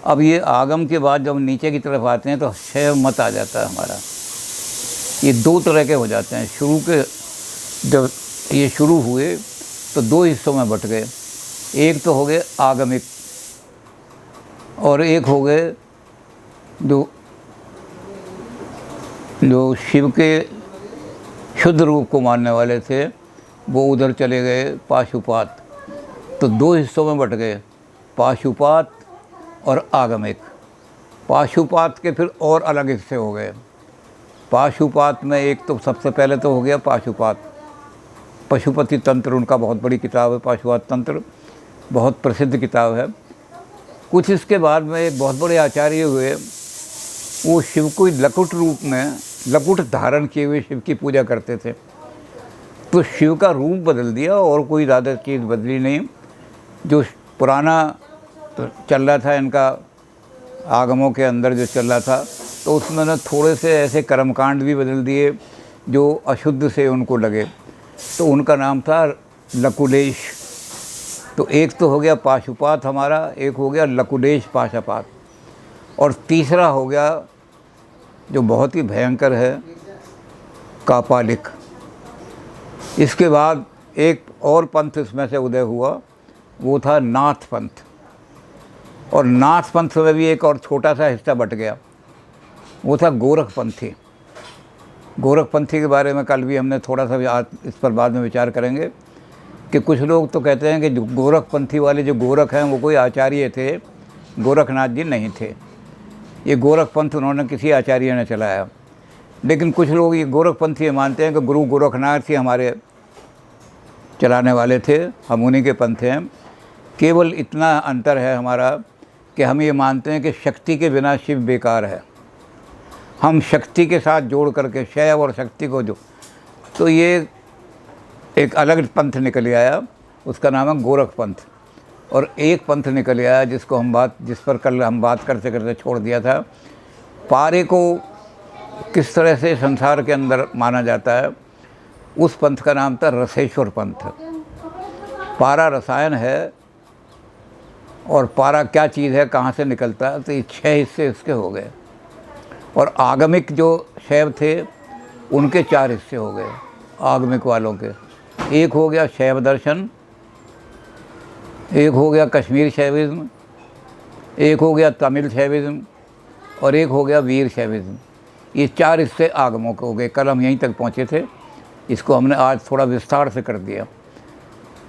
अब ये आगम के बाद जब नीचे की तरफ आते हैं तो शैव मत आ जाता है हमारा। ये दो तरह के हो जाते हैं। शुरू के जब ये शुरू हुए तो दो हिस्सों में बट गए। एक तो हो गए आगमिक और एक हो गए जो शिव के शुद्ध रूप को मानने वाले थे, वो उधर चले गए पाशुपात। तो दो हिस्सों में बट गए, पाशुपात और आगमिक। पाशुपात के फिर और अलग हिस्से हो गए। पाशुपात में एक तो सबसे पहले तो हो गया पाशुपात, पशुपति तंत्र उनका बहुत बड़ी किताब है। पाशुपात तंत्र बहुत प्रसिद्ध किताब है। कुछ इसके बाद में एक बहुत बड़े आचार्य हुए, वो शिव को लकुट रूप में, लकुट धारण किए हुए शिव की पूजा करते थे। तो शिव का रूप बदल दिया और कोई ज़्यादा चीज़ बदली नहीं। जो पुराना तो चल रहा था इनका, आगमों के अंदर जो चल रहा था, तो उसमें ना थोड़े से ऐसे कर्मकांड भी बदल दिए जो अशुद्ध से उनको लगे। तो उनका नाम था लकुलेश। तो एक तो हो गया पाशुपात हमारा, एक हो गया लकुलेश पाशुपात, और तीसरा हो गया जो बहुत ही भयंकर है, कापालिक। इसके बाद एक और पंथ इसमें से उदय हुआ, वो था नाथ पंथ। और नाथ पंथ में भी एक और छोटा सा हिस्सा बट गया, वो था गोरखपंथी। गोरखपंथी के बारे में कल भी हमने थोड़ा सा आज इस पर बाद में विचार करेंगे कि कुछ लोग तो कहते हैं कि जो गोरखपंथी वाले जो गोरख हैं वो कोई आचार्य थे, गोरखनाथ जी नहीं थे। ये गोरखपंथ उन्होंने किसी आचार्य ने चलाया। लेकिन कुछ लोग ये गोरखपंथी मानते हैं कि गुरु गोरखनाथ ही हमारे चलाने वाले थे, हम उन्हीं के पंथ हैं। केवल इतना अंतर है हमारा कि हम ये मानते हैं कि शक्ति के बिना शिव बेकार है। हम शक्ति के साथ जोड़ करके शैव और शक्ति को जो, तो ये एक अलग पंथ निकल आया, उसका नाम है गोरखपंथ। और एक पंथ निकल आया जिस पर कल हम बात करते करते छोड़ दिया था। पारे को किस तरह से संसार के अंदर माना जाता है, उस पंथ का नाम था रसेश्वर पंथ। पारा रसायन है, और पारा क्या चीज़ है, कहाँ से निकलता है, तो ये 6 हिस्से इसके हो गए। और आगमिक जो शैव थे उनके 4 हिस्से हो गए आगमिक वालों के। एक हो गया शैव दर्शन, एक हो गया कश्मीर शैविज्म, एक हो गया तमिल शैविज्म, और एक हो गया वीर शैविज्म। ये 4 हिस्से आगमों के हो गए। कल हम यहीं तक पहुँचे थे, इसको हमने आज थोड़ा विस्तार से कर दिया।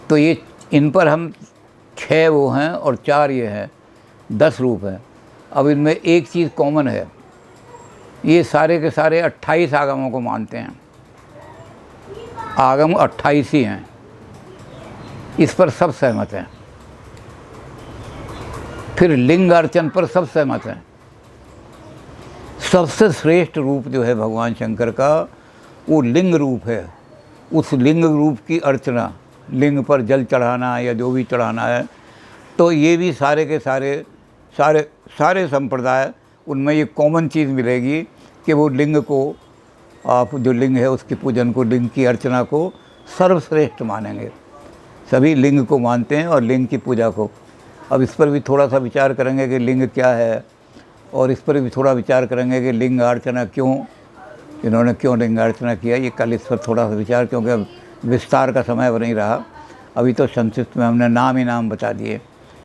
तो ये इन पर हम 6 वो हैं और 4 ये हैं, 10 रूप हैं। अब इनमें एक चीज़ कॉमन है, ये सारे के सारे 28 आगमों को मानते हैं। आगम 28 ही हैं, इस पर सब सहमत हैं। फिर लिंग अर्चन पर सब सहमत हैं। सबसे श्रेष्ठ रूप जो है भगवान शंकर का, वो लिंग रूप है। उस लिंग रूप की अर्चना, लिंग पर जल चढ़ाना या जो भी चढ़ाना है, तो ये भी सारे के सारे संप्रदाय, उनमें ये कॉमन चीज़ मिलेगी कि वो लिंग को, आप जो लिंग है उसके पूजन को, लिंग की अर्चना को सर्वश्रेष्ठ मानेंगे। सभी लिंग को मानते हैं और लिंग की पूजा को। अब इस पर भी थोड़ा सा विचार करेंगे कि लिंग क्या है, और इस पर भी थोड़ा विचार करेंगे कि लिंग अर्चना क्यों, इन्होंने क्यों लिंग अर्चना किया। ये कल इस पर थोड़ा सा विचार, क्योंकि अब विस्तार का समय नहीं रहा। अभी तो संक्षिप्त में हमने नाम ही नाम बता दिए।